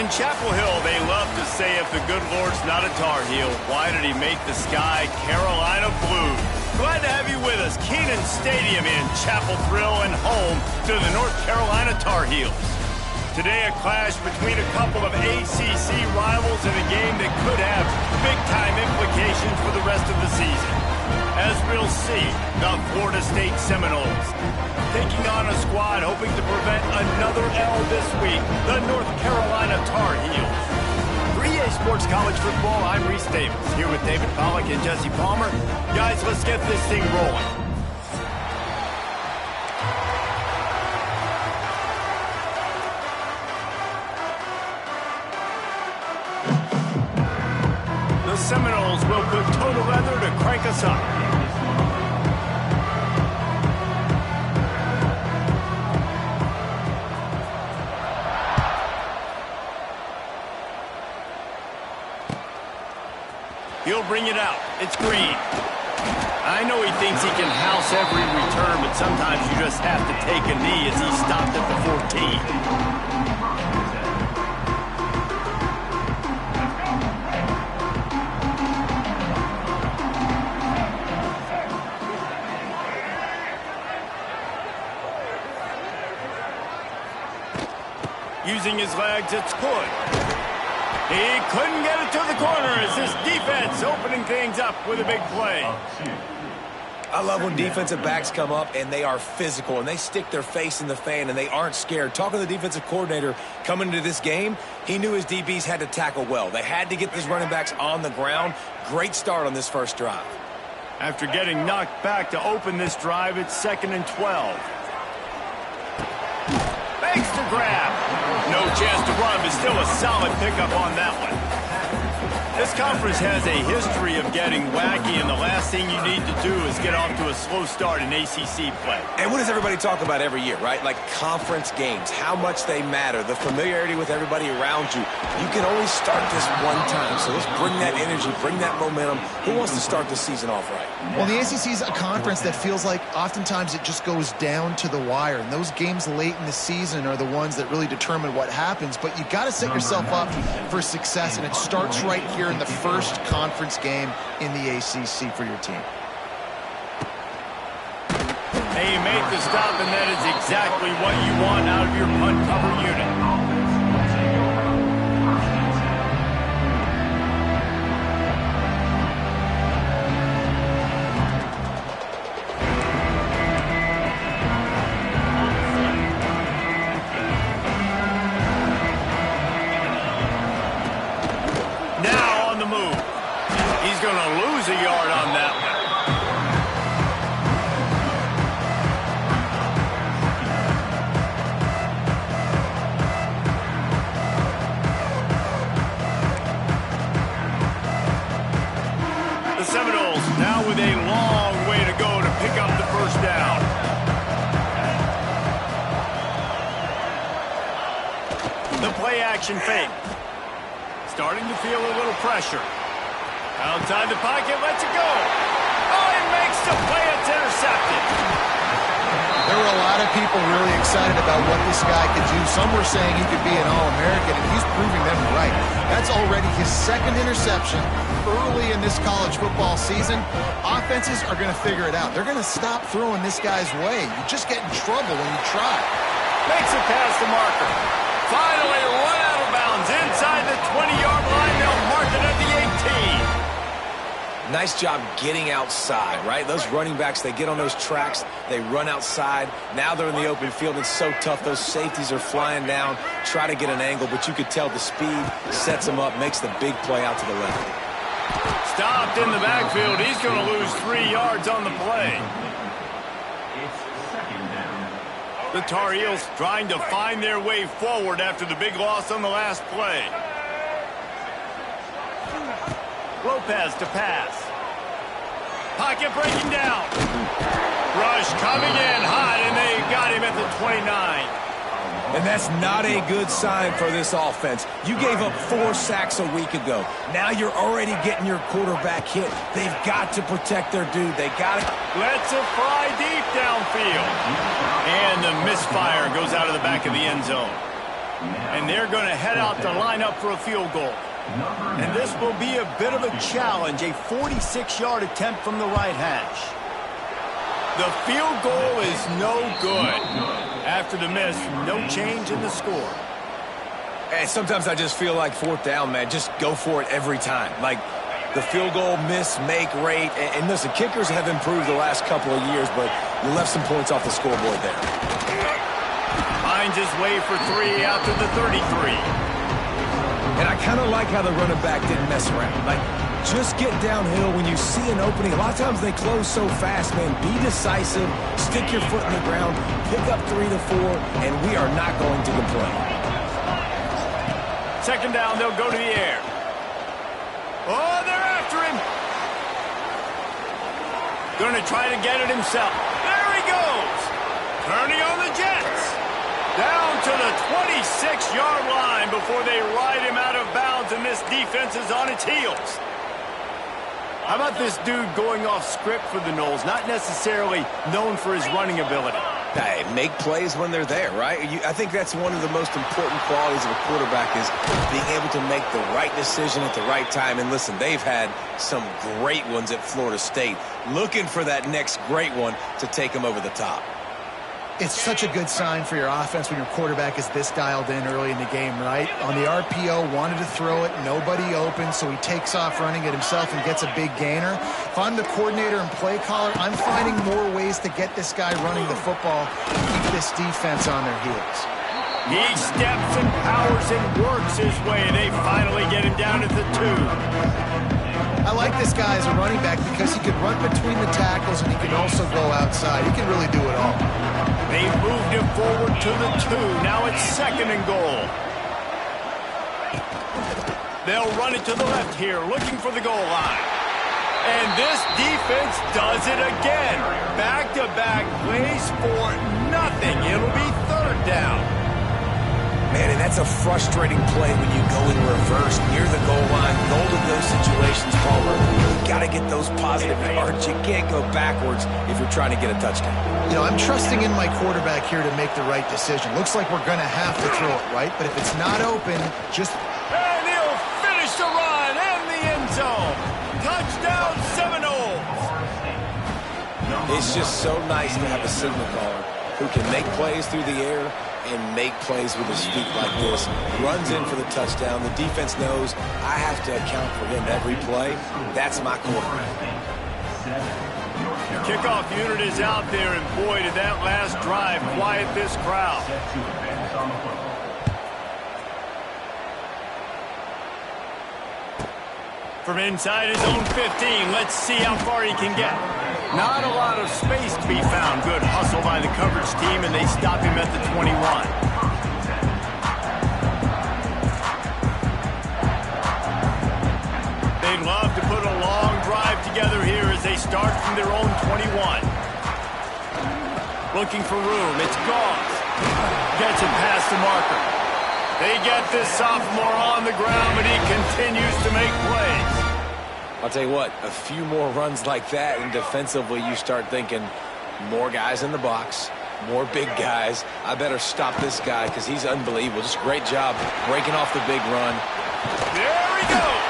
In Chapel Hill, they love to say if the good Lord's not a Tar Heel, why did he make the sky Carolina blue? Glad to have you with us. Kenan Stadium in Chapel Thrill and home to the North Carolina Tar Heels. Today, a clash between a couple of ACC rivals in a game that could have big-time implications for the rest of the season. As we'll see, the Florida State Seminoles taking on a squad hoping to prevent another L this week, the North Carolina Tar Heels. For EA Sports College Football, I'm Reese Davis, here with David Pollack and Jesse Palmer. Guys, let's get this thing rolling. The Seminoles will put total leather to crank us up. He'll bring it out. It's Green. I know he thinks he can house every return, but sometimes you just have to take a knee as he stopped at the 14. Using his legs, it's Hood. He couldn't get it to the corner as this defense opening things up with a big play. I love when defensive backs come up and they are physical and they stick their face in the fan and they aren't scared. Talking to the defensive coordinator coming into this game, he knew his DBs had to tackle well. They had to get these running backs on the ground. Great start on this first drive. After getting knocked back to open this drive, it's 2nd and 12. Fakes to grab. No chance to run, but still a solid pickup on that one. This conference has a history of getting wacky, and the last thing you need to do is get off to a slow start in ACC play. And what does everybody talk about every year, right? Like conference games, how much they matter, the familiarity with everybody around you. You can only start this one time, so let's bring that energy, bring that momentum. Who wants to start the season off right? Well, the ACC is a conference that feels like oftentimes it just goes down to the wire, and those games late in the season are the ones that really determine what happens. But you got to set yourself up for success, and it starts right here in the first conference game in the ACC for your team. Hey, you made the stop, and that is exactly what you want out of your punt cover unit. Going to lose a yard on that one. The Seminoles now with a long way to go to pick up the first down. The play action fake. Starting to feel a little pressure. Outside the pocket, lets it go. Oh, he makes the play. It's intercepted. There were a lot of people really excited about what this guy could do. Some were saying he could be an All-American, and he's proving them right. That's already his second interception early in this college football season. Offenses are going to figure it out. They're going to stop throwing this guy's way. You just get in trouble when you try. Makes it past the marker. Finally run out of bounds inside the 20-yard line. They'll mark it at the 18. Nice job getting outside, right? Those running backs, they get on those tracks, they run outside. Now they're in the open field. It's so tough. Those safeties are flying down, try to get an angle, but you could tell the speed sets them up, makes the big play out to the left. Stopped in the backfield. He's going to lose 3 yards on the play. The Tar Heels trying to find their way forward after the big loss on the last play. Lopez to pass. Pocket breaking down. Rush coming in hot, and they got him at the 29. And that's not a good sign for this offense. You gave up 4 sacks a week ago. Now you're already getting your quarterback hit. They've got to protect their dude. They got it. Lets it fly deep downfield. And the misfire goes out of the back of the end zone. And they're going to head out to line up for a field goal. And this will be a bit of a challenge, a 46-yard attempt from the right hash. The field goal is no good. After the miss, no change in the score. And sometimes I just feel like fourth down, man. Just go for it every time. Like the field goal miss, make rate. And listen, kickers have improved the last couple of years, but you left some points off the scoreboard there. Finds his way for 3 out to the 33. And I kind of like how the running back didn't mess around. Like, just get downhill when you see an opening. A lot of times they close so fast, man. Be decisive, stick your foot in the ground, pick up 3 to 4, and we are not going to complain. Second down, they'll go to the air. Oh, they're after him. Going to try to get it himself. There he goes. Turning on the Jets. Down to the 26-yard line before they ride him out of bounds, and this defense is on its heels. How about this dude going off script for the Noles, not necessarily known for his running ability? Hey, make plays when they're there, right? I think that's one of the most important qualities of a quarterback is being able to make the right decision at the right time. And listen, they've had some great ones at Florida State. Looking for that next great one to take them over the top. It's such a good sign for your offense when your quarterback is this dialed in early in the game, right? On the RPO, wanted to throw it, nobody open, so he takes off running it himself and gets a big gainer. If I'm the coordinator and play caller, I'm finding more ways to get this guy running the football and keep this defense on their heels. He steps and powers and works his way. They finally get him down at the 2. I like this guy as a running back because he can run between the tackles and he can also go outside. He can really do it all. They moved him forward to the 2. Now it's 2nd and goal. They'll run it to the left here, looking for the goal line. And this defense does it again. Back-to-back plays for nothing. It'll be 3rd down. Man, and that's a frustrating play when you go in reverse near the goal line. Goal in those situations, Palmer. You got to get those positive yards. You can't go backwards if you're trying to get a touchdown. You know, I'm trusting in my quarterback here to make the right decision. Looks like we're going to have to throw it, right? But if it's not open, just... And he'll finish the run and the end zone. Touchdown, Seminoles. It's just so nice to have a signal caller who can make plays through the air and make plays with his feet like this. Runs in for the touchdown. The defense knows I have to account for him every play. That's my quarterback. Kickoff unit is out there, and boy, did that last drive quiet this crowd. From inside his own 15, let's see how far he can get. Not a lot of space to be found. Good hustle by the coverage team, and they stop him at the 21. They'd love to put a long drive together here as they start from their own 21. Looking for room. It's Goff. Gets it past the marker. They get this sophomore on the ground, but he continues to make plays. I'll tell you what, a few more runs like that, and defensively you start thinking more guys in the box, more big guys. I better stop this guy because he's unbelievable. Just great job breaking off the big run. There he goes.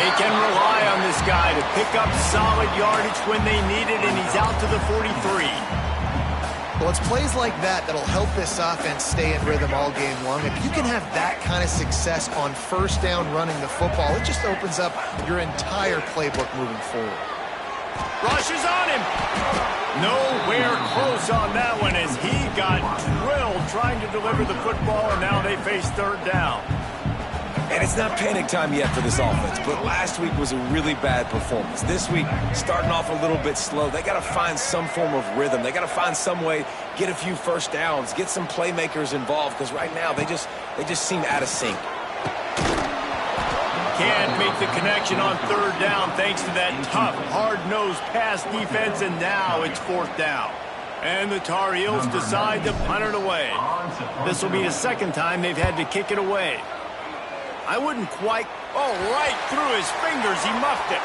They can rely on this guy to pick up solid yardage when they need it, and he's out to the 43. Well, it's plays like that that'll help this offense stay in rhythm all game long. If you can have that kind of success on first down running the football, it just opens up your entire playbook moving forward. Rushes on him. Nowhere close on that one as he got drilled trying to deliver the football, and now they face 3rd down. And it's not panic time yet for this offense, but last week was a really bad performance. This week, starting off a little bit slow. They got to find some form of rhythm. They got to find some way, get a few first downs, get some playmakers involved, because right now they just seem out of sync. Can't make the connection on 3rd down thanks to that tough, hard-nosed pass defense, and now it's 4th down. And the Tar Heels decide to punt it away. This will be the 2nd time they've had to kick it away. I wouldn't quite... Oh, right through his fingers. He muffed it.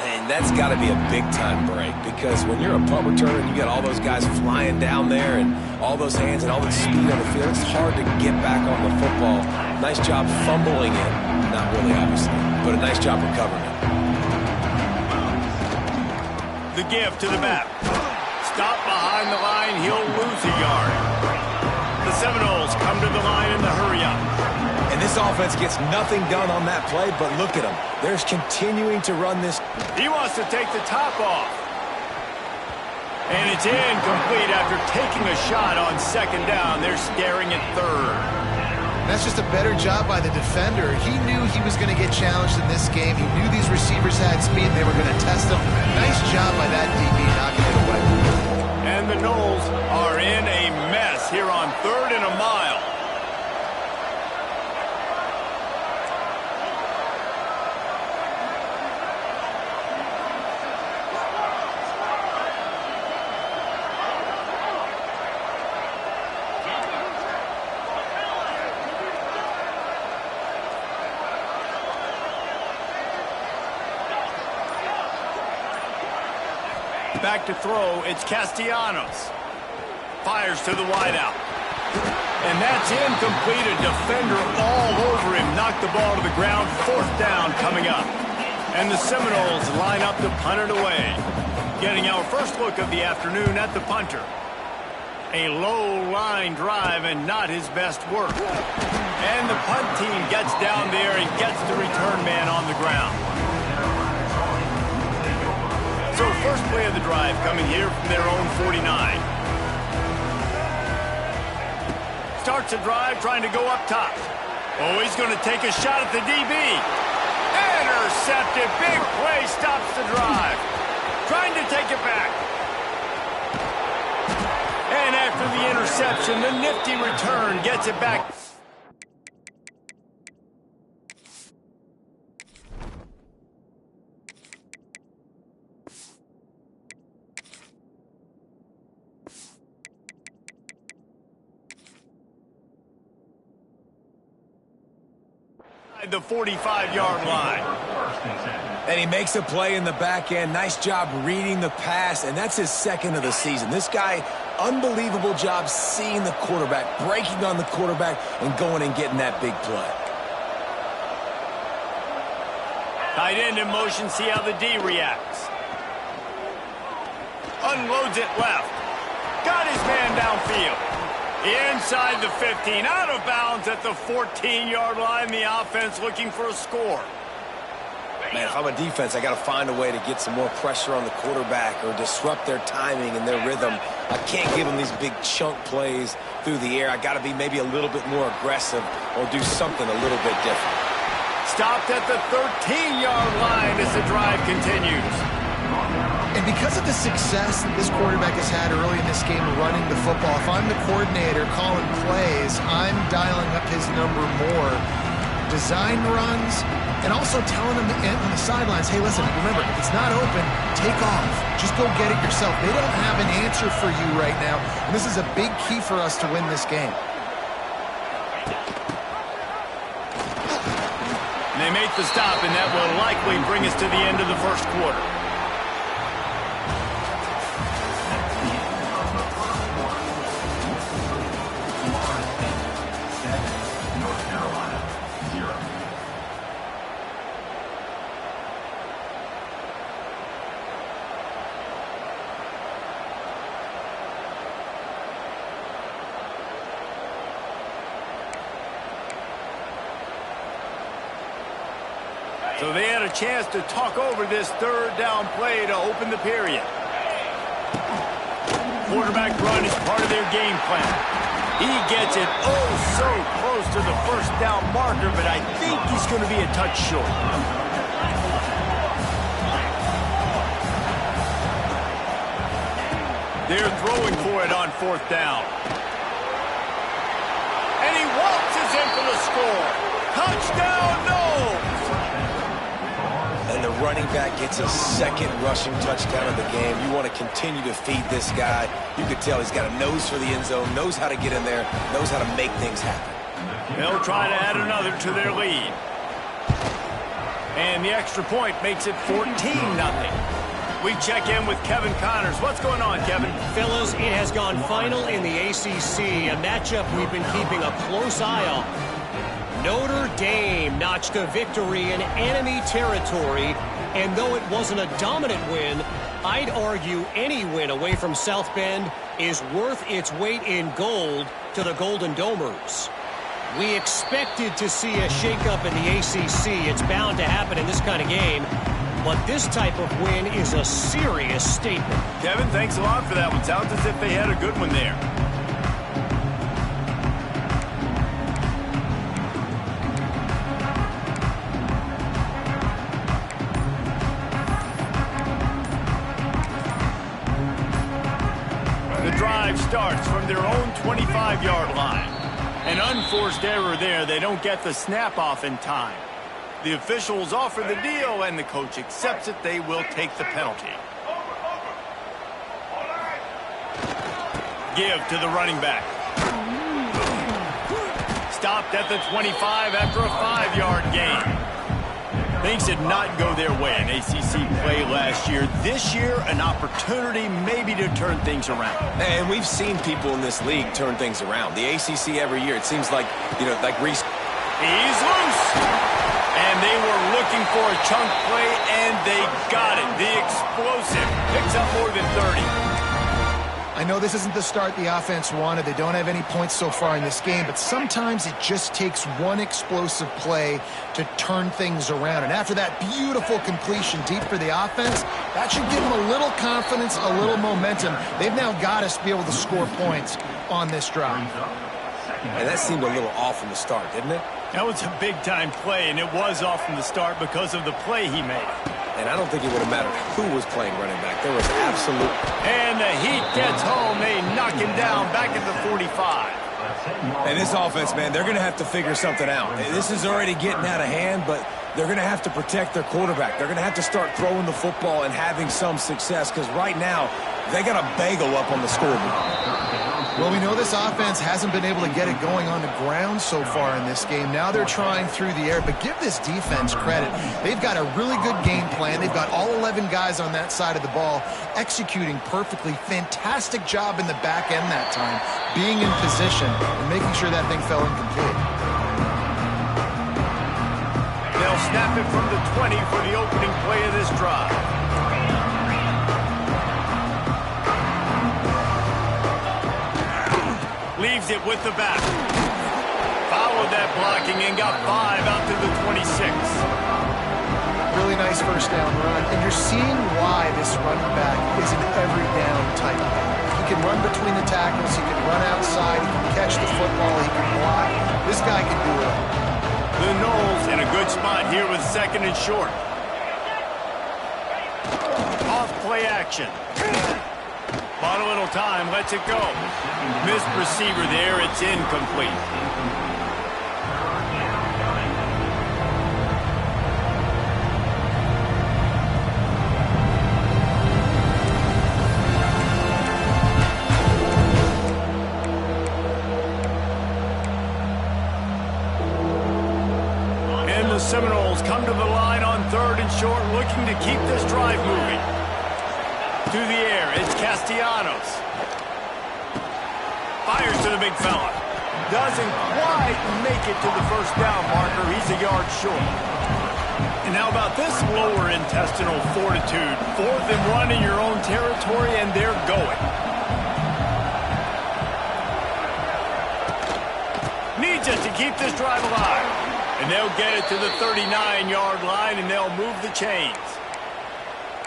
And that's got to be a big-time break, because when you're a punt returner and you got all those guys flying down there and all those hands and all that speed on the field, it's hard to get back on the football. Nice job fumbling it. Not really, obviously, but a nice job recovering it. The give to the back. Stop behind the line. He'll lose a yard. The Seminoles come to the line in the hurry-up. And this offense gets nothing done on that play, but look at them. They're continuing to run this. He wants to take the top off. And it's incomplete after taking a shot on second down. They're staring at third. That's just a better job by the defender. He knew he was going to get challenged in this game. He knew these receivers had speed and they were going to test him. Nice job by that DB knocking it away. And the Noles are in a mess here on 3rd and a mile. Back to throw, it's Castellanos. Fires to the wideout. And that's incomplete. A defender all over him. Knocked the ball to the ground. 4th down coming up. And the Seminoles line up to punt it away. Getting our first look of the afternoon at the punter. A low line drive and not his best work. And the punt team gets down there and gets the return man on the ground. So first play of the drive coming here from their own 49. Starts the drive trying to go up top. Oh, he's going to take a shot at the DB. Intercepted. Big play stops the drive. Trying to take it back. And after the interception, the nifty return gets it back. The 45-yard line. And he makes a play in the back end. Nice job reading the pass, and that's his 2nd of the season. This guy, unbelievable job seeing the quarterback, breaking on the quarterback, and going and getting that big play. Tight end in motion, see how the D reacts. Unloads it left. Got his man downfield. Inside the 15, out of bounds at the 14-yard line. The offense looking for a score. Man, if I'm a defense, I got to find a way to get some more pressure on the quarterback or disrupt their timing and their rhythm. I can't give them these big chunk plays through the air. I got to be maybe a little bit more aggressive or do something a little bit different. Stopped at the 13-yard line as the drive continues. And because of the success that this quarterback has had early in this game running the football, if I'm the coordinator calling plays, I'm dialing up his number more. Design runs, and also telling him on the sidelines, hey, listen, remember, if it's not open, take off. Just go get it yourself. They don't have an answer for you right now, and this is a big key for us to win this game. They make the stop, and that will likely bring us to the end of the first quarter. So they had a chance to talk over this 3rd down play to open the period. Quarterback run is part of their game plan. He gets it oh so close to the 1st down marker, but I think he's going to be a touch short. They're throwing for it on 4th down. And he waltzes in for the score. Touchdown, Noles! And the running back gets his 2nd rushing touchdown of the game. You want to continue to feed this guy. You could tell he's got a nose for the end zone, knows how to get in there, knows how to make things happen. They'll try to add another to their lead. And the extra point makes it 14-0. We check in with Kevin Connors. What's going on, Kevin? Fellas, it has gone final in the ACC, a matchup we've been keeping a close eye on. Notre Dame notched a victory in enemy territory, and though it wasn't a dominant win, I'd argue any win away from South Bend is worth its weight in gold to the Golden Domers. We expected to see a shakeup in the ACC. It's bound to happen in this kind of game. But this type of win is a serious statement. Kevin, thanks a lot for that one. Sounds as if they had a good one there. The drive starts from their own 25-yard line. An unforced error there. They don't get the snap off in time. The officials offer the deal, and the coach accepts it. They will take the penalty. Give to the running back. Stopped at the 25 after a 5-yard gain. Things did not go their way in ACC play last year. This year, an opportunity maybe to turn things around. And we've seen people in this league turn things around. The ACC every year, it seems like, like Reese. He's loose. And they were looking for a chunk play, and they got it. The explosive picks up more than 30. I know this isn't the start the offense wanted. They don't have any points so far in this game, but sometimes it just takes one explosive play to turn things around. And after that beautiful completion deep for the offense, that should give them a little confidence, a little momentum. They've now got us to be able to score points on this drive. And that seemed a little off from the start, didn't it? That was a big-time play, and it was off from the start because of the play he made. And I don't think it would have mattered who was playing running back. There was absolute... And the Heat gets home. They knock him down back at the 45. And this offense, man, they're going to have to figure something out. This is already getting out of hand, but they're going to have to protect their quarterback. They're going to have to start throwing the football and having some success, because right now, they got a bagel up on the scoreboard. Well, we know this offense hasn't been able to get it going on the ground so far in this game. Now they're trying through the air, but give this defense credit. They've got a really good game plan. They've got all 11 guys on that side of the ball executing perfectly. Fantastic job in the back end that time, being in position and making sure that thing fell incomplete. They'll snap it from the 20 for the opening play of this drive. Leaves it with the back. Followed that blocking and got 5 out to the 26. Really nice first down run. And you're seeing why this running back is an every down type guy. He can run between the tackles. He can run outside. He can catch the football. He can block. This guy can do it all. The Noles in a good spot here with second and short. Off play action. Bought a little time, lets it go. Missed receiver there, it's incomplete. And the Seminoles come to the line on third and short, looking to keep this drive moving. Through the air, it's Castellanos. Fires to the big fella. Doesn't quite make it to the first down marker. He's a yard short. And how about this lower intestinal fortitude? 4th and 1 in your own territory, and they're going. Needs it to keep this drive alive. And they'll get it to the 39-yard line, and they'll move the chains.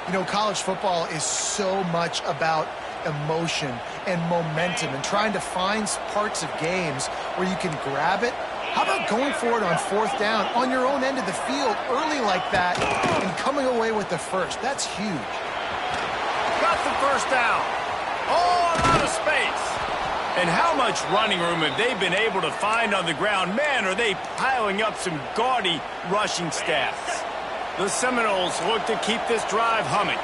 You know, college football is so much about emotion and momentum and trying to find parts of games where you can grab it. How about going for it on 4th down on your own end of the field early like that and coming away with the first? That's huge. Got the first down. All out of space. And how much running room have they been able to find on the ground? Man, are they piling up some gaudy rushing stats. The Seminoles look to keep this drive humming.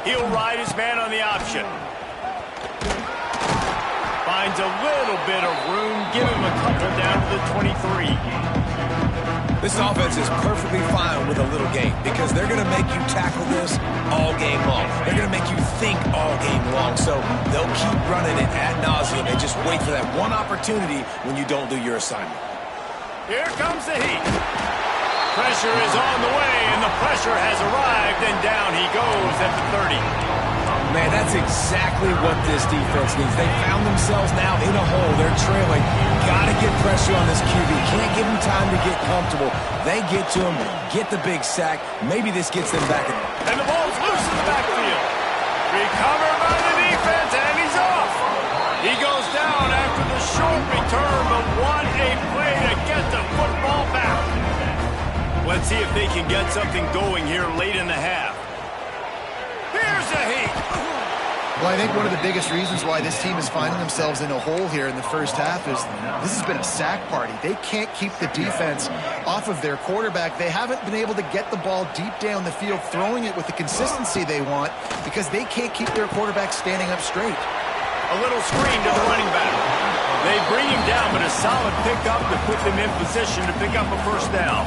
He'll ride his man on the option. Finds a little bit of room. Give him a couple down to the 23. This offense is perfectly fine with a little game because they're going to make you tackle this all game long. They're going to make you think all game long. So they'll keep running it ad nauseum and just wait for that one opportunity when you don't do your assignment. Here comes the heat. Pressure is on the way, and the pressure has arrived, and down he goes at the 30. Man, that's exactly what this defense needs. They found themselves now in a hole. They're trailing. Got to get pressure on this QB. Can't give him time to get comfortable. They get to him, get the big sack. Maybe this gets them back. And the ball's loose in the backfield. Recovered by the defense, and he's off. He goes down after the short return, but what a play to get the football back. Let's see if they can get something going here late in the half. Here's the heat. Well, I think one of the biggest reasons why this team is finding themselves in a hole here in the first half is this has been a sack party. They can't keep the defense off of their quarterback. They haven't been able to get the ball deep down the field, throwing it with the consistency they want because they can't keep their quarterback standing up straight. A little screen to the running back. They bring him down, but a solid pickup to put them in position to pick up a first down.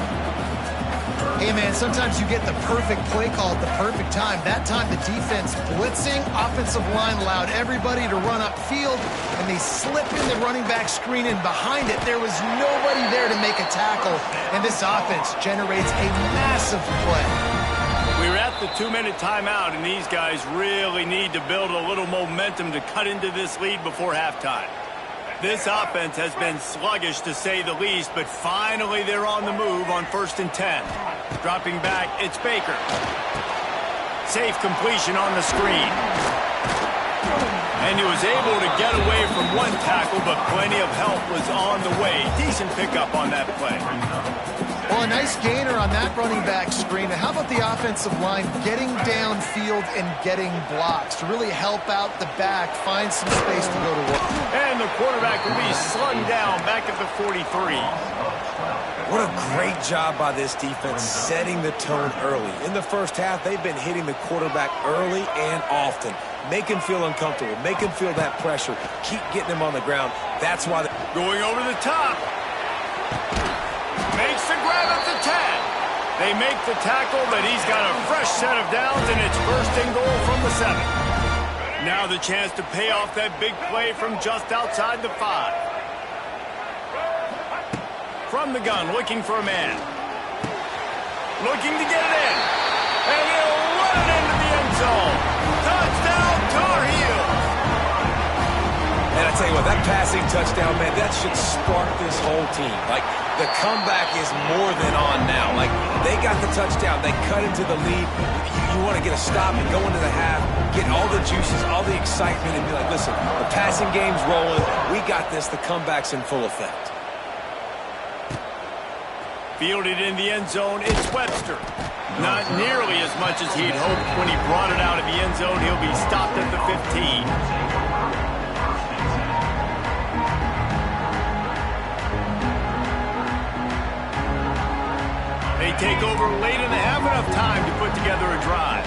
Hey, man, sometimes you get the perfect play call at the perfect time. That time the defense blitzing, offensive line allowed everybody to run upfield, and they slip in the running back screen, and behind it there was nobody there to make a tackle, and this offense generates a massive play. We're at the 2-minute timeout, and these guys really need to build a little momentum to cut into this lead before halftime. This offense has been sluggish, to say the least, but finally they're on the move on 1st and 10. Dropping back, it's Baker. Safe completion on the screen. And he was able to get away from one tackle, but plenty of help was on the way. Decent pickup on that play. Well, a nice gainer on that running back screen. And how about the offensive line getting downfield and getting blocks to really help out the back, find some space to go to work. And the quarterback will be slung down back at the 43. What a great job by this defense setting the tone early. In the first half, they've been hitting the quarterback early and often. Make him feel uncomfortable. Make him feel that pressure. Keep getting him on the ground. That's why they're going over the top. Makes the grab at the 10. They make the tackle, but he's got a fresh set of downs, and it's 1st and goal from the 7. Now the chance to pay off that big play from just outside the 5. From the gun, looking for a man. Looking to get it in. And he'll run it into the end zone. Touchdown, Tar Heels. And I tell you what, that passing touchdown, man, that should spark this whole team. Like, the comeback is more than on now. Like, they got the touchdown. They cut into the lead. You want to get a stop and go into the half, get all the juices, all the excitement, and be like, listen, the passing game's rolling. We got this. The comeback's in full effect. Fielded in the end zone, it's Webster. Not nearly as much as he'd hoped when he brought it out of the end zone. He'll be stopped at the 15. They take over late in the half, enough time to put together a drive.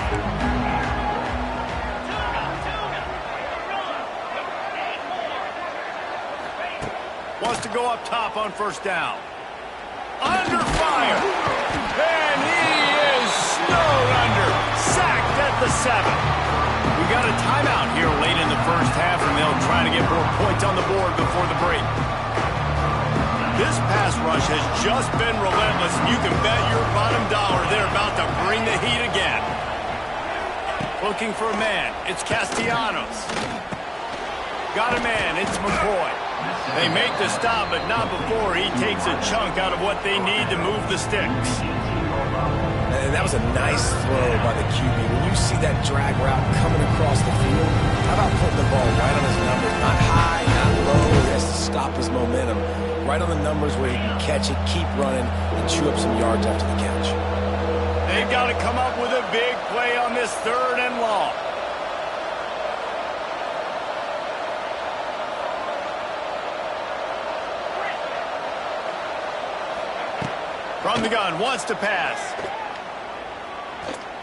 Wants to go up top on 1st down. Under fire. And he is snowed under. Sacked at the 7. We got a timeout here late in the first half, and they'll try to get more points on the board before the break. This pass rush has just been relentless, and you can bet your bottom dollar they're about to bring the heat again. Looking for a man. It's Castellanos. Got a man. It's McCoy. They make the stop, but not before he takes a chunk out of what they need to move the sticks. And that was a nice throw by the QB. When you see that drag route coming across the field, how about putting the ball right on his numbers? Not high, not low. He has to stop his momentum. Right on the numbers where he can catch it, keep running, and chew up some yards after the catch. They've got to come up with a big play on this 3rd and long. From the gun, wants to pass.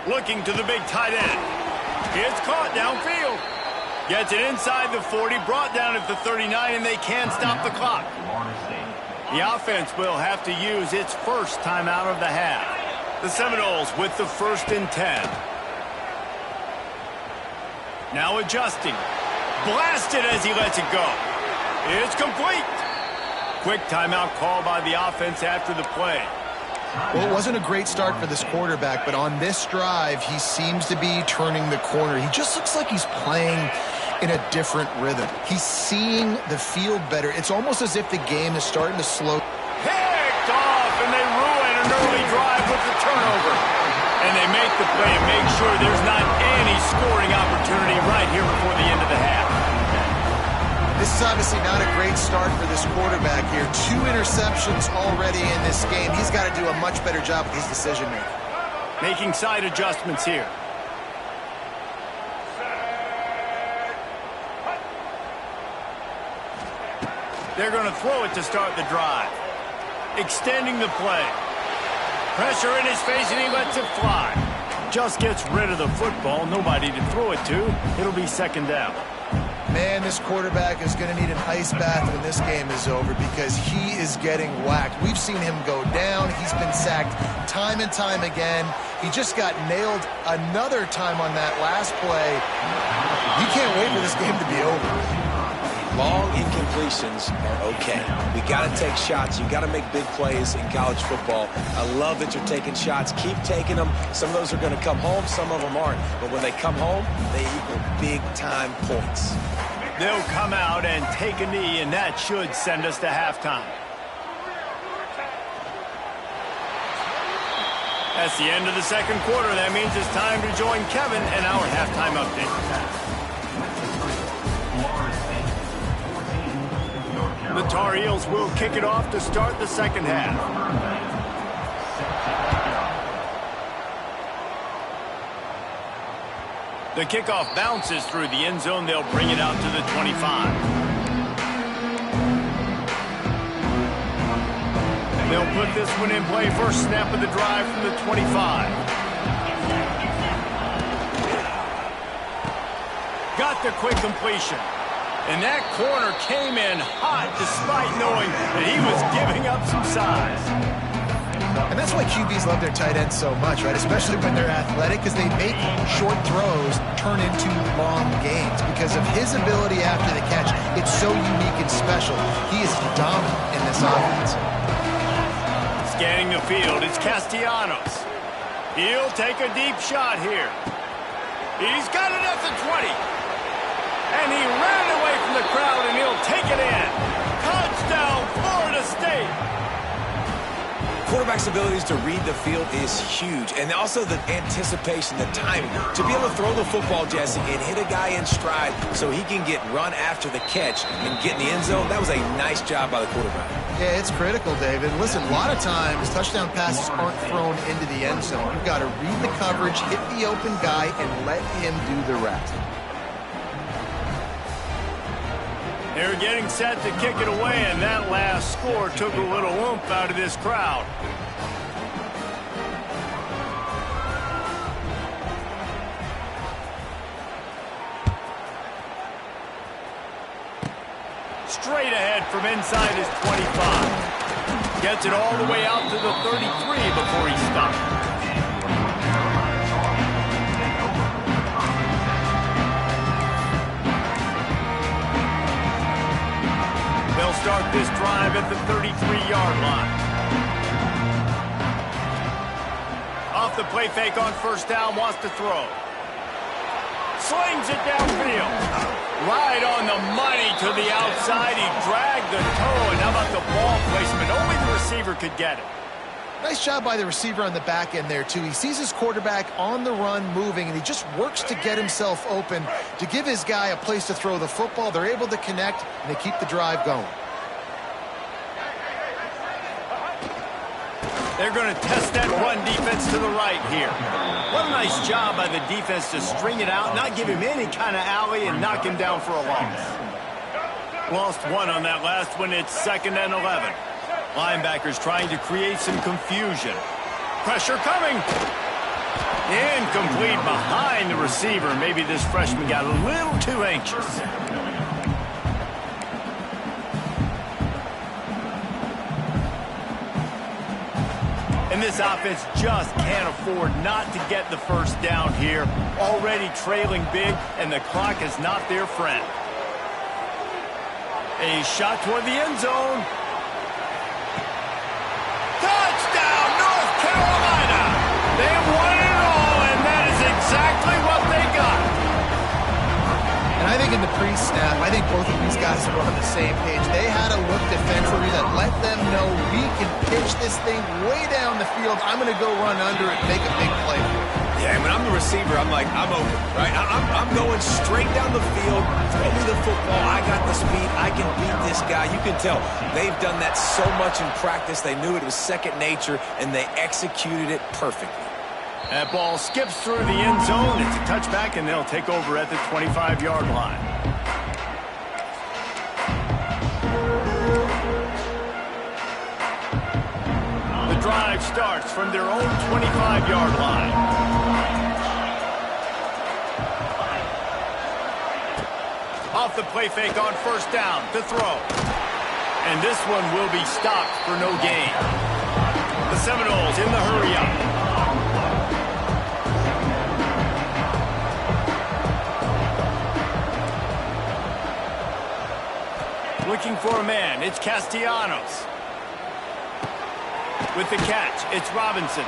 Looking to the big tight end. It's caught downfield. Gets it inside the 40, brought down at the 39, and they can't stop the clock. The offense will have to use its first timeout of the half. The Seminoles with the 1st and 10. Now adjusting. Blasted as he lets it go. It's complete. Quick timeout call by the offense after the play. Well, it wasn't a great start for this quarterback, but on this drive, he seems to be turning the corner. He just looks like he's playing in a different rhythm. He's seeing the field better. It's almost as if the game is starting to slow. Picked off, and they ruin an early drive with the turnover. And they make the play and make sure there's not any scoring opportunity right here before the end of the half. This is obviously not a great start for this quarterback here. 2 interceptions already in this game. He's got to do a much better job with his decision-making. Making side adjustments here. They're going to throw it to start the drive. Extending the play. Pressure in his face, and he lets it fly. Just gets rid of the football. Nobody to throw it to. It'll be 2nd down. Man, this quarterback is going to need an ice bath when this game is over because he is getting whacked. We've seen him go down. He's been sacked time and time again. He just got nailed another time on that last play. You can't wait for this game to be over. Long incompletions are okay. We got to take shots. You got to make big plays in college football. I love that you're taking shots. Keep taking them. Some of those are going to come home. Some of them aren't. But when they come home, they equal big-time points. They'll come out and take a knee, and that should send us to halftime. That's the end of the 2nd quarter. That means it's time to join Kevin in our halftime update. The Tar Heels will kick it off to start the 2nd half. The kickoff bounces through the end zone. They'll bring it out to the 25. They'll put this one in play. First snap of the drive from the 25. Got the quick completion. And that corner came in hot despite knowing that he was giving up some size. And that's why QBs love their tight ends so much, right? Especially when they're athletic, because they make short throws turn into long gains. Because of his ability after the catch, it's so unique and special. He is dominant in this offense. Scanning the field, it's Castellanos. He'll take a deep shot here. He's got it at the 20. And he ran away from the crowd, and he'll take it in. Touchdown, Florida State. Quarterback's abilities to read the field is huge. And also the anticipation, the timing. To be able to throw the football, Jesse, and hit a guy in stride so he can get run after the catch and get in the end zone, that was a nice job by the quarterback. Yeah, it's critical, David. Listen, a lot of times touchdown passes aren't thrown into the end zone. You've got to read the coverage, hit the open guy, and let him do the rest. They're getting set to kick it away, and that last score took a little oomph out of this crowd. Straight ahead from inside his 25. Gets it all the way out to the 33 before he stops. They'll start this drive at the 33-yard line. Off the play fake on first down, wants to throw. Slings it downfield. Right on the money to the outside. He dragged the toe, and how about the ball placement? Only the receiver could get it. Nice job by the receiver on the back end there, too. He sees his quarterback on the run moving, and he just works to get himself open to give his guy a place to throw the football. They're able to connect, and they keep the drive going. They're going to test that run defense to the right here. What a nice job by the defense to string it out, not give him any kind of alley, and knock him down for a loss. Lost one on that last one. It's 2nd and 11. Linebackers trying to create some confusion. Pressure coming. Incomplete behind the receiver. Maybe this freshman got a little too anxious. this offense just can't afford not to get the first down here. Already trailing big, and the clock is not their friend. A shot toward the end zone. Touchdown, North Carolina! They have won it all, and that is exactly what they got. And I think in the pre-snap, I think both of these guys were on the same page. They had a look defensively that let them know we can pitch this thing way down the field. I'm going to go run under it and make a big play. Yeah, when I'm the receiver, I'm like, I'm open, right? I'm going straight down the field. Throw me the football. I got the speed. I can beat this guy. You can tell they've done that so much in practice. They knew it was second nature, and they executed it perfectly. That ball skips through the end zone. It's a touchback, and they'll take over at the 25-yard line. The drive starts from their own 25-yard line. Off the play fake on first down to throw. And this one will be stopped for no gain. The Seminoles in the hurry-up. Looking for a man, it's Castellanos. With the catch, it's Robinson.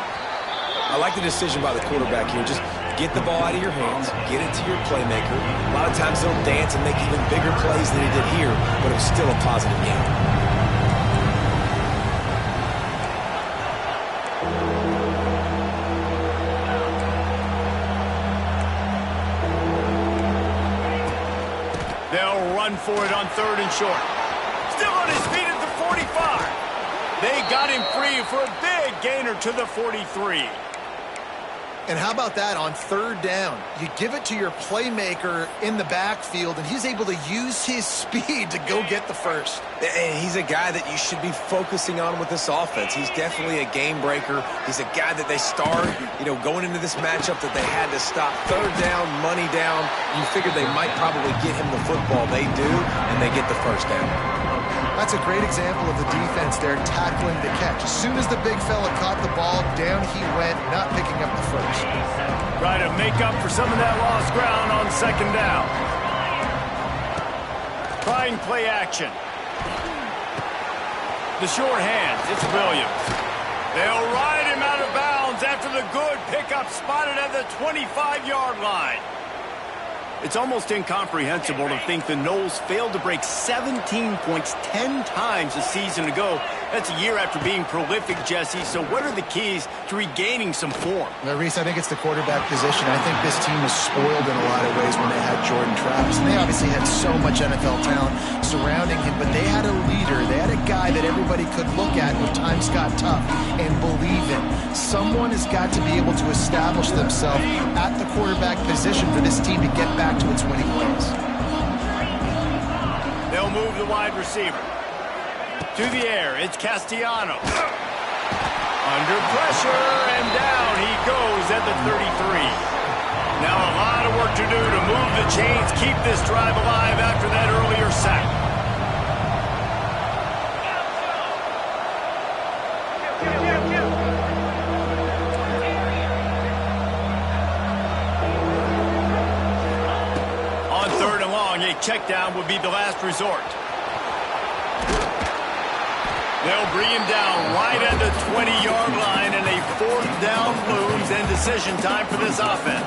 I like the decision by the quarterback here. Just get the ball out of your hands, get it to your playmaker. A lot of times they'll dance and make even bigger plays than he did here, but it was still a positive game. They'll run for it on third and short. Still on his feet at the 45. They got him free for a big gainer to the 43. And how about that on third down? You give it to your playmaker in the backfield, and he's able to use his speed to go get the first. And he's a guy that you should be focusing on with this offense. He's definitely a game breaker. He's a guy that they start, going into this matchup that they had to stop. Third down, money down. You figured they might probably get him the football. They do, and they get the first down. That's a great example of the defense there tackling the catch. As soon as the big fella caught the ball, down he went, not picking up the first. Try to make up for some of that lost ground on second down. Trying play action. The short hands, it's Williams. They'll ride him out of bounds after the good pickup spotted at the 25-yard line. It's almost incomprehensible to think the Noles failed to break 17 points 10 times a season ago. That's a year after being prolific, Jesse. So what are the keys to regaining some form? Well, Reese, I think it's the quarterback position. I think this team was spoiled in a lot of ways when they had Jordan Travis. And they obviously had so much NFL talent surrounding him, but they had a leader. They had a guy that everybody could look at when times got tough and believe in. Someone has got to be able to establish themselves at the quarterback position for this team to get back to its winning ways. They'll move the wide receiver. To the air, it's Castellanos. Under pressure, and down he goes at the 33. Now a lot of work to do to move the chains, keep this drive alive after that earlier sack. On third and long, a check down would be the last resort. They'll bring him down right at the 20-yard line, and a fourth down looms and decision time for this offense.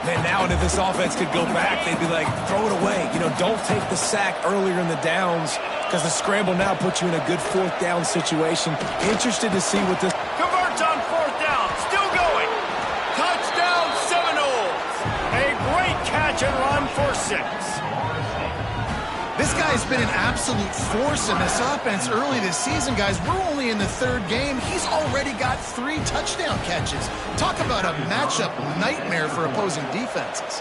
Man, now if this offense could go back, they'd be like, throw it away. Don't take the sack earlier in the downs because the scramble now puts you in a good fourth down situation. Interested to see what this... Converts on fourth down. Still going. Touchdown Seminoles. A great catch and run for 6. This guy's been an absolute force in this offense early this season, guys. We're only in the third game. He's already got 3 touchdown catches. Talk about a matchup nightmare for opposing defenses.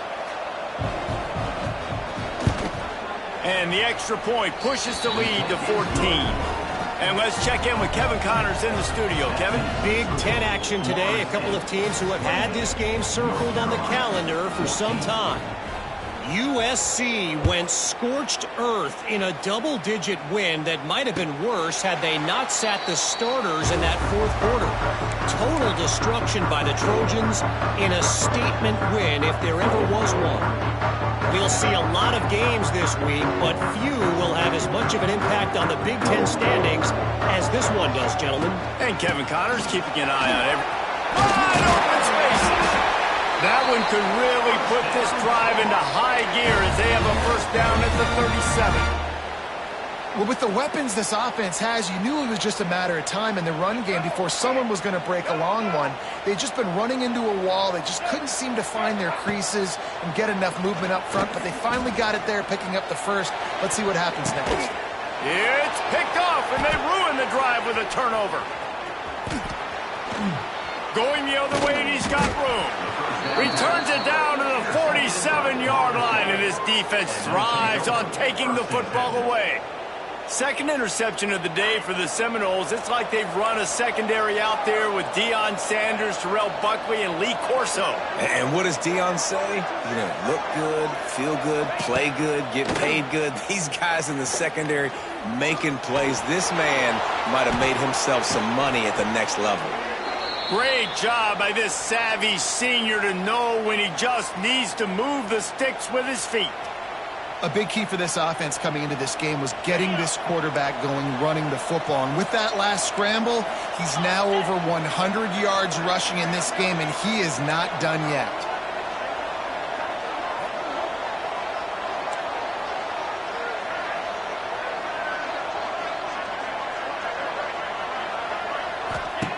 And the extra point pushes the lead to 14. And let's check in with Kevin Connors in the studio. Kevin? Big Ten action today. A couple of teams who have had this game circled on the calendar for some time. USC went scorched earth in a double-digit win that might have been worse had they not sat the starters in that fourth quarter. Total destruction by the Trojans in a statement win if there ever was one. We'll see a lot of games this week, but few will have as much of an impact on the Big Ten standings as this one does, gentlemen. And Kevin Connors keeping an eye on every wide open spaces. That one could really put this drive into high gear as they have a first down at the 37. Well, with the weapons this offense has, you knew it was just a matter of time in the run game before someone was going to break a long one. They'd just been running into a wall. They just couldn't seem to find their creases and get enough movement up front, but they finally got it there, picking up the first. Let's see what happens next. It's picked off, and they ruin the drive with a turnover. Going the other way, and he's got room. Returns it down to the 47-yard line, and his defense thrives on taking the football away. Second interception of the day for the Seminoles. It's like they've run a secondary out there with Deion Sanders, Terrell Buckley, and Lee Corso. And what does Deion say? You know, look good, feel good, play good, get paid good. These guys in the secondary making plays. This man might have made himself some money at the next level. Great job by this savvy senior to know when he just needs to move the sticks with his feet. A big key for this offense coming into this game was getting this quarterback going, running the football. And with that last scramble, he's now over 100 yards rushing in this game, and he is not done yet.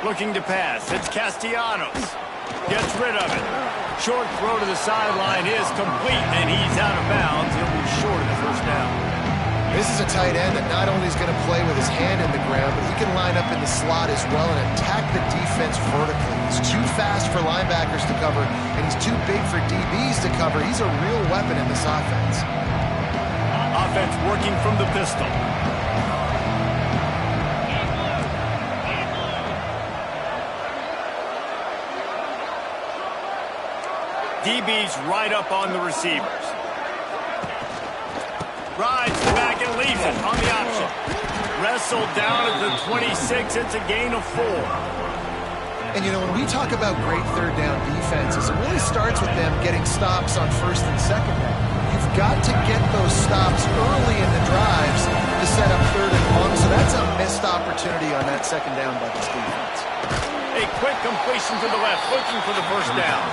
Looking to pass. It's Castellanos. Gets rid of it. Short throw to the sideline is complete, and he's out of bounds. He'll be short of the first down. This is a tight end that not only is going to play with his hand in the ground, but he can line up in the slot as well and attack the defense vertically. He's too fast for linebackers to cover, and he's too big for DBs to cover. He's a real weapon in this offense. Offense working from the pistol. DB's right up on the receivers. Rides the back and leaves it on the option. Wrestled down at the 26. It's a gain of 4. And, you know, when we talk about great third down defenses, it really starts with them getting stops on first and second down. You've got to get those stops early in the drives to set up third and long, so that's a missed opportunity on that second down by this defense. A quick completion to the left, looking for the first down.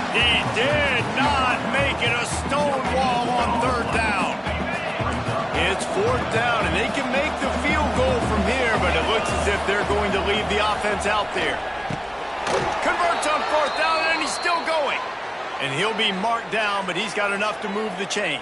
He did not make it a stone wall on third down. It's fourth down, and they can make the field goal from here, but it looks as if they're going to leave the offense out there. Converts on fourth down, and he's still going. And he'll be marked down, but he's got enough to move the chains.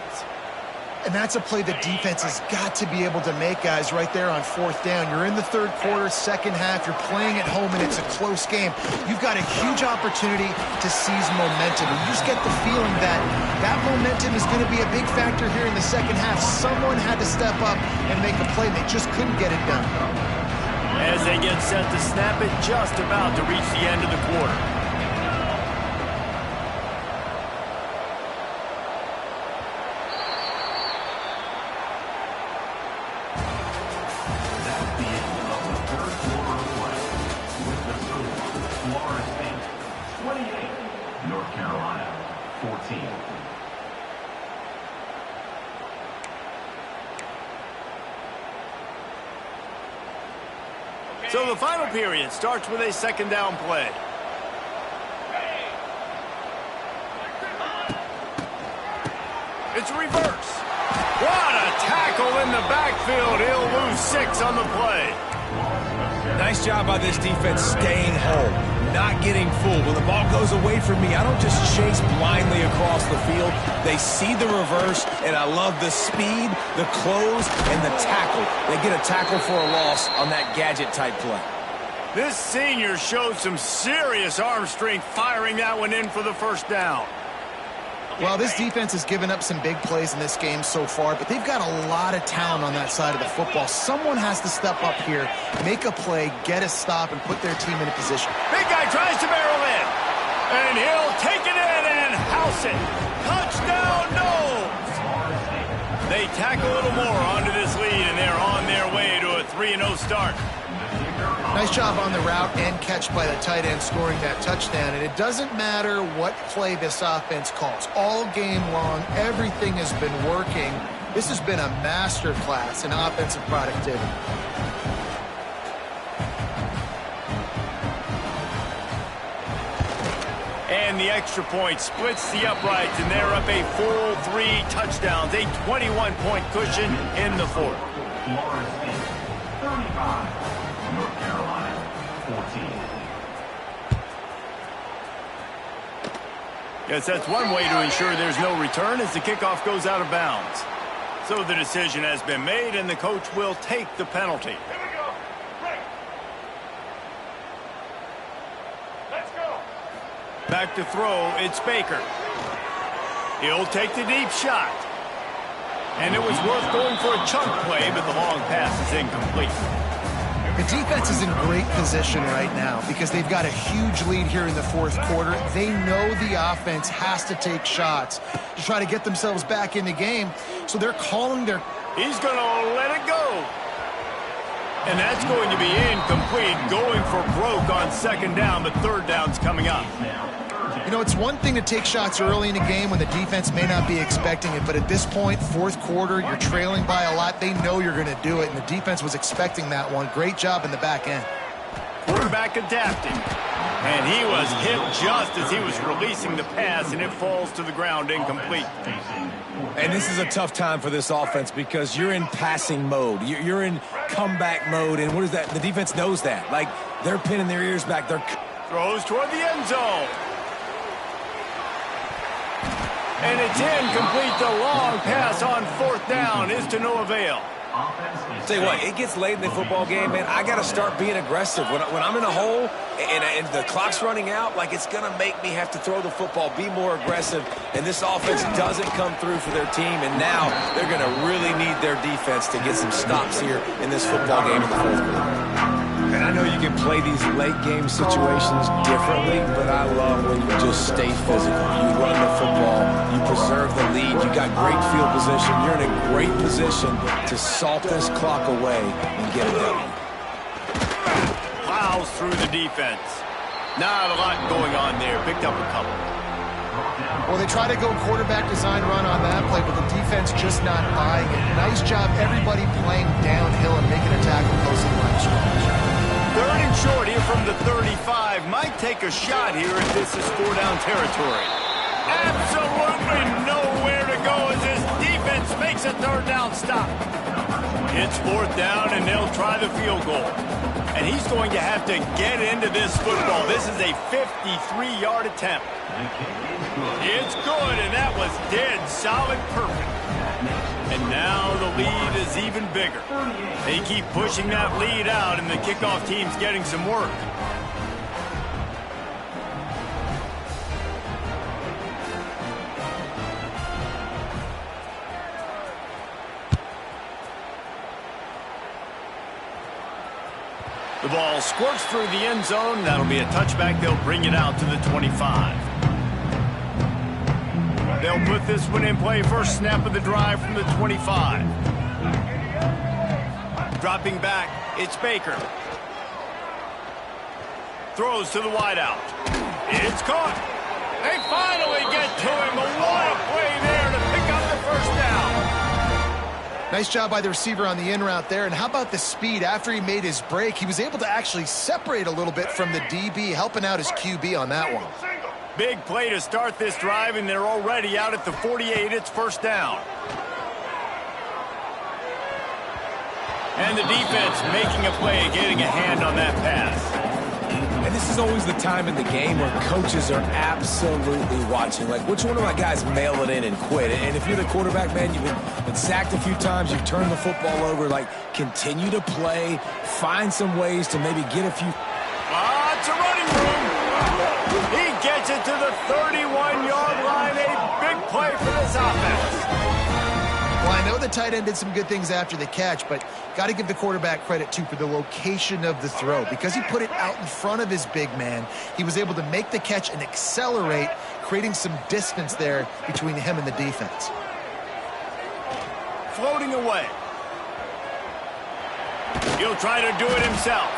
And that's a play the defense has got to be able to make, guys, right there on fourth down. You're in the third quarter, second half. You're playing at home, and it's a close game. You've got a huge opportunity to seize momentum. And you just get the feeling that that momentum is going to be a big factor here in the second half. Someone had to step up and make a play. They just couldn't get it done. As they get set to snap it, just about to reach the end of the quarter. So the final period starts with a second down play. It's a reverse. What a tackle in the backfield. He'll lose 6 on the play. Nice job by this defense staying home, not getting fooled. When the ball goes away from me, I don't just chase blindly across the field. They see the reverse, and I love the speed, the close, and the tackle. They get a tackle for a loss on that gadget-type play. This senior showed some serious arm strength firing that one in for the first down. Well, this defense has given up some big plays in this game so far, but they've got a lot of talent on that side of the football. Someone has to step up here, make a play, get a stop, and put their team in a position. Big guy tries to barrel in, and he'll take it in and house it. Touchdown, no! They tack a little more onto this lead, and they're on their way to a 3-0 start. Nice job on the route and catch by the tight end scoring that touchdown. And it doesn't matter what play this offense calls. All game long, everything has been working. This has been a masterclass in offensive productivity. And the extra point splits the uprights, and they're up a full 3 touchdowns, a 21-point cushion in the fourth. Florida State, 35, North Carolina, 14. Yes, that's one way to ensure there's no return as the kickoff goes out of bounds. So the decision has been made, and the coach will take the penalty. Back to throw, it's Baker. He'll take the deep shot. And it was worth going for a chunk play, but the long pass is incomplete. The defense is in great position right now because they've got a huge lead here in the fourth quarter. They know the offense has to take shots to try to get themselves back in the game. So they're calling their... He's going to let it go. And that's going to be incomplete, going for broke on second down, but third down's coming up. You know, it's one thing to take shots early in a game when the defense may not be expecting it, but at this point, fourth quarter, you're trailing by a lot. They know you're going to do it, and the defense was expecting that one. Great job in the back end. Quarterback adapting. And he was hit just as he was releasing the pass, and it falls to the ground incomplete. And this is a tough time for this offense because you're in passing mode. You're in comeback mode, and what is that? The defense knows that. Like, they're pinning their ears back. They're throws toward the end zone. And it's incomplete. The long pass on fourth down is to no avail. Tell you what, it gets late in the football game, man. I got to start being aggressive. When I'm in a hole and the clock's running out, like it's going to make me have to throw the football, be more aggressive. And this offense doesn't come through for their team, and now they're going to really need their defense to get some stops here in this football game in the fourth quarter. And I know you can play these late-game situations differently, but I love when you just stay physical. You run the football, you preserve the lead, you got great field position, you're in a great position to salt this clock away and get it done. Plows through the defense. Not a lot going on there. Picked up a couple. Well, they try to go quarterback design run on that play, but the defense just not buying it. Nice job, everybody playing downhill and making a tackle close to the line of scrimmage. Third and short here from the 35. Might take a shot here if this is 4-down territory. Absolutely nowhere to go as this defense makes a third down stop. It's fourth down, and they'll try the field goal. And he's going to have to get into this football. This is a 53-yard attempt. It's good, and that was dead solid perfect. And now the lead is even bigger. They keep pushing that lead out, and the kickoff team's getting some work. The ball squirts through the end zone. That'll be a touchback. They'll bring it out to the 25. They'll put this one in play. First snap of the drive from the 25. Dropping back, it's Baker. Throws to the wideout. It's caught. They finally get to him. But what a play there to pick up the first down. Nice job by the receiver on the in route there. And how about the speed? After he made his break, he was able to actually separate a little bit from the DB, helping out his QB on that one. Big play to start this drive, and they're already out at the 48. It's first down. And the defense making a play, getting a hand on that pass. And this is always the time in the game where coaches are absolutely watching. Like, which one of my guys mail it in and quit? And if you're the quarterback, man, you've been sacked a few times, you've turned the football over. Like, continue to play, find some ways to maybe get a few. It's a running room. He gets it to the 31-yard line. A big play for this offense. Well, I know the tight end did some good things after the catch, but got to give the quarterback credit, too, for the location of the throw. Because he put it out in front of his big man, he was able to make the catch and accelerate, creating some distance there between him and the defense. Floating away. He'll try to do it himself.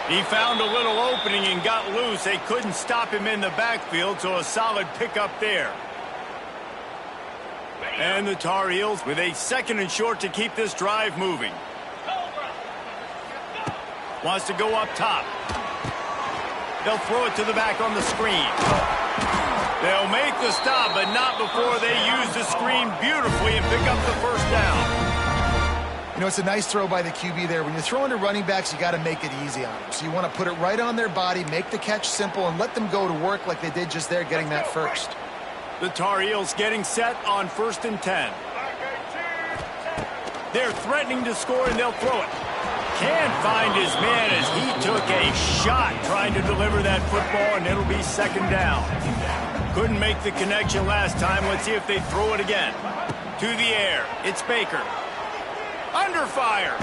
He found a little opening and got loose. They couldn't stop him in the backfield, so a solid pickup there. And the Tar Heels with a 2nd and short to keep this drive moving. Wants to go up top. They'll throw it to the back on the screen. They'll make the stop, but not before they use the screen beautifully and pick up the first down. You know, it's a nice throw by the QB there. When you're throwing to running backs, you got to make it easy on them. So you want to put it right on their body, make the catch simple, and let them go to work like they did just there, getting that first. The Tar Heels getting set on 1st and 10. They're threatening to score, and they'll throw it. Can't find his man as he took a shot trying to deliver that football, and it'll be 2nd down. Couldn't make the connection last time. Let's see if they throw it again. To the air. It's Baker. Under fire.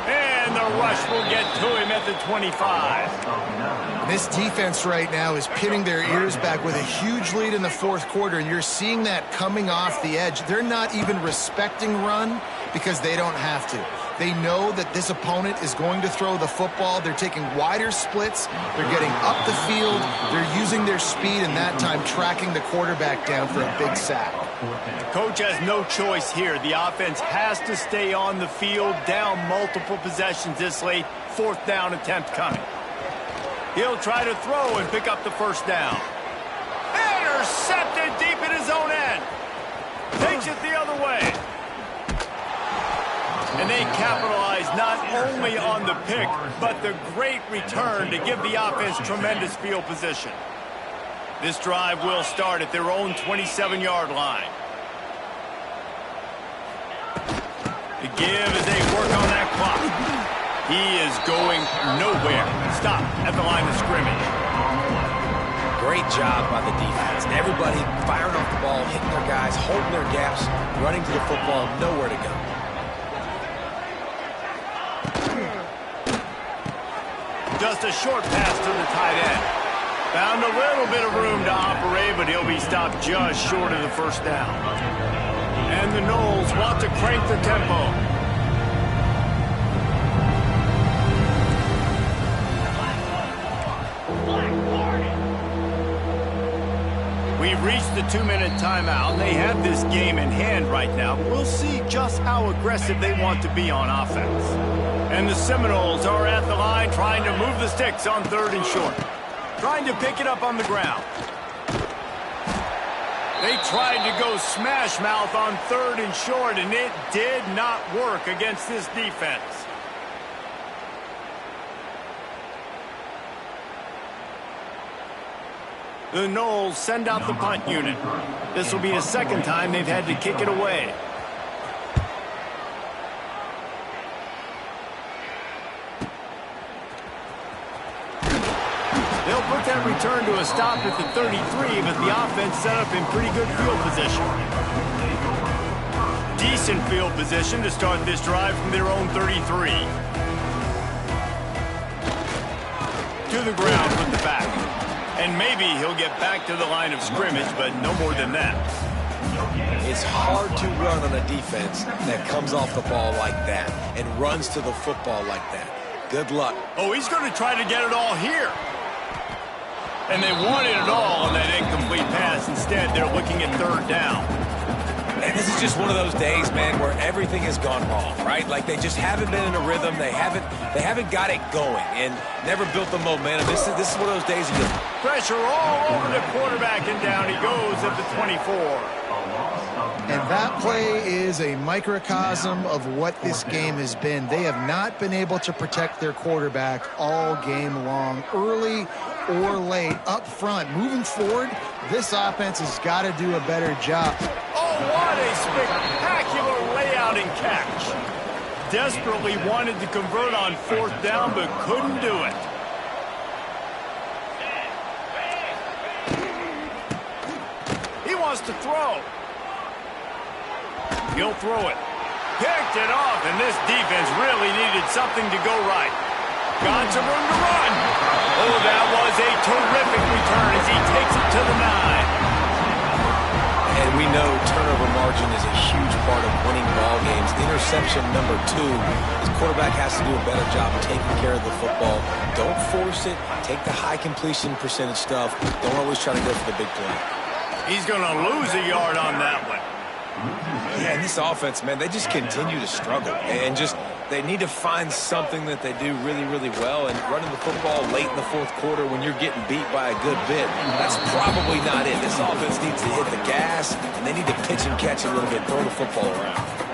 And the rush will get to him at the 25. This defense right now is pinning their ears back with a huge lead in the 4th quarter, and you're seeing that coming off the edge. They're not even respecting run because they don't have to. They know that this opponent is going to throw the football. They're taking wider splits. They're getting up the field. They're using their speed, and that time tracking the quarterback down for a big sack. Coach has no choice here. The offense has to stay on the field, down multiple possessions this late. 4th down attempt coming. He'll try to throw and pick up the first down. Intercepted deep in his own end. Takes it the other way. And they capitalize not only on the pick, but the great return to give the offense tremendous field position. This drive will start at their own 27-yard line. The give as they work on that clock. He is going nowhere. Stop at the line of scrimmage. Great job by the defense. Everybody firing off the ball, hitting their guys, holding their gaps, running to the football, nowhere to go. Just a short pass to the tight end. Found a little bit of room to operate, but he'll be stopped just short of the first down. And the Noles want to crank the tempo. We've reached the 2-minute timeout, and they have this game in hand right now. We'll see just how aggressive they want to be on offense. And the Seminoles are at the line trying to move the sticks on 3rd and short. Trying to pick it up on the ground. They tried to go smash mouth on 3rd and short, and it did not work against this defense. The Noles send out the punt unit. This will be a 2nd time they've had to kick it away. They'll put that return to a stop at the 33, but the offense set up in pretty good field position. Decent field position to start this drive from their own 33. To the ground with the back. And maybe he'll get back to the line of scrimmage, but no more than that. It's hard to run on a defense that comes off the ball like that and runs to the football like that. Good luck. Oh, he's going to try to get it all here. And they wanted it all on that incomplete pass. Instead, they're looking at 3rd down. And this is just one of those days, man, where everything has gone wrong, right? Like they just haven't been in a rhythm. They haven't got it going and never built the momentum. This is one of those days you just... Pressure all over the quarterback, and down he goes at the 24. And that play is a microcosm of what this game has been. They have not been able to protect their quarterback all game long, early or late, up front. Moving forward, this offense has got to do a better job. Oh, what a spectacular layout and catch. Desperately wanted to convert on 4th down, but couldn't do it. He wants to throw. He'll throw it. Picked it off, and this defense really needed something to go right. Got some room to run. Oh, that was a terrific return as he takes it to the 9. And we know turnover margin is a huge part of winning ball games. Interception number 2. His quarterback has to do a better job taking care of the football. Don't force it. Take the high completion percentage stuff. Don't always try to go for the big play. He's going to lose a yard on that one. Yeah, and this offense, man, they just continue to struggle. And they need to find something that they do really, really well. And running the football late in the fourth quarter when you're getting beat by a good bit, that's probably not it. This offense needs to hit the gas, and they need to pitch and catch a little bit, throw the football around.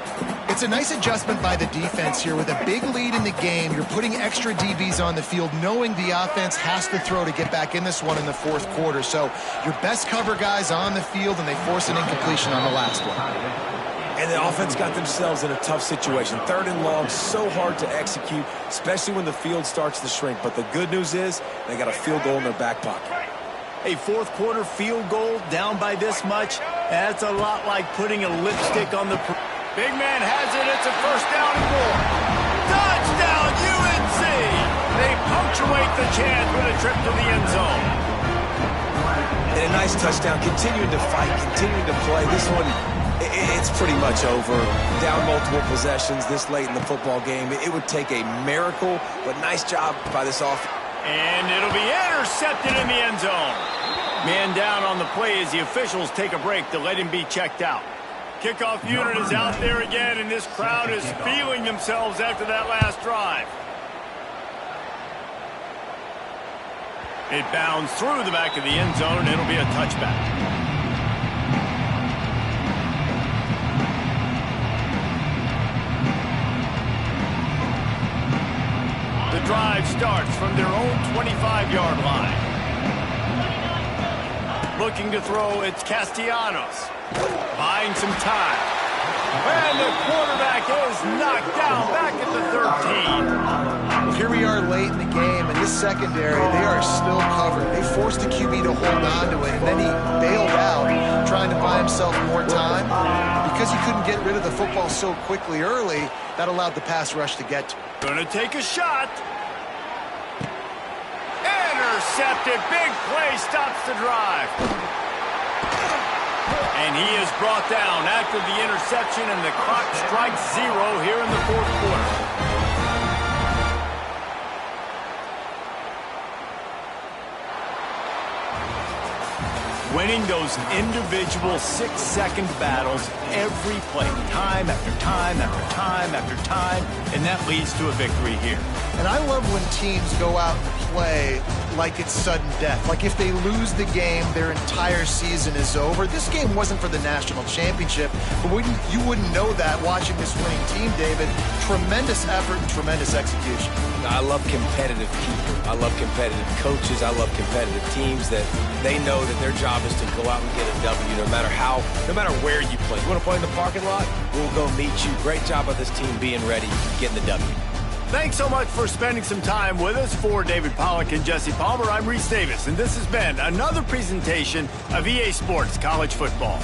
It's a nice adjustment by the defense here. With a big lead in the game, you're putting extra DBs on the field, knowing the offense has to throw to get back in this one in the fourth quarter. So your best cover guys on the field, and they force an incompletion on the last one. And the offense got themselves in a tough situation. 3rd and long, so hard to execute, especially when the field starts to shrink. But the good news is they got a field goal in their back pocket. A fourth quarter field goal down by this much, that's a lot like putting a lipstick on the... Big man has it. It's a first down and more. Touchdown, UNC! They punctuate the chance with a trip to the end zone. And a nice touchdown, continuing to fight, continuing to play. This one, it's pretty much over. Down multiple possessions this late in the football game. It would take a miracle, but nice job by this offense. And it'll be intercepted in the end zone. Man down on the play as the officials take a break to let him be checked out. Kickoff unit is out there again, and this crowd is feeling themselves after that last drive. It bounds through the back of the end zone, and it'll be a touchback. The drive starts from their own 25-yard line. Looking to throw, it's Castellanos. Buying some time. And the quarterback is knocked down back at the 13. Well, here we are late in the game, and this secondary, they are still covered. They forced the QB to hold on to it, and then he bailed out, trying to buy himself more time. Because he couldn't get rid of the football so quickly early, that allowed the pass rush to get to him. Gonna take a shot. Intercepted. Big play stops the drive. And he is brought down after the interception, and the clock strikes 0 here in the fourth quarter. Winning those individual 6-second battles every play, time after time after time after time, and that leads to a victory here. And I love when teams go out and play like it's sudden death. Like if they lose the game, their entire season is over. This game wasn't for the national championship, but you wouldn't know that watching this winning team, David. Tremendous effort and tremendous execution. I love competitive people. I love competitive coaches. I love competitive teams that they know that their job is to go out and get a W no matter where you play. You want to play in the parking lot? We'll go meet you. Great job of this team being ready, getting the W. Thanks so much for spending some time with us. For David Pollack and Jesse Palmer, I'm Reese Davis, and this has been another presentation of EA Sports College Football.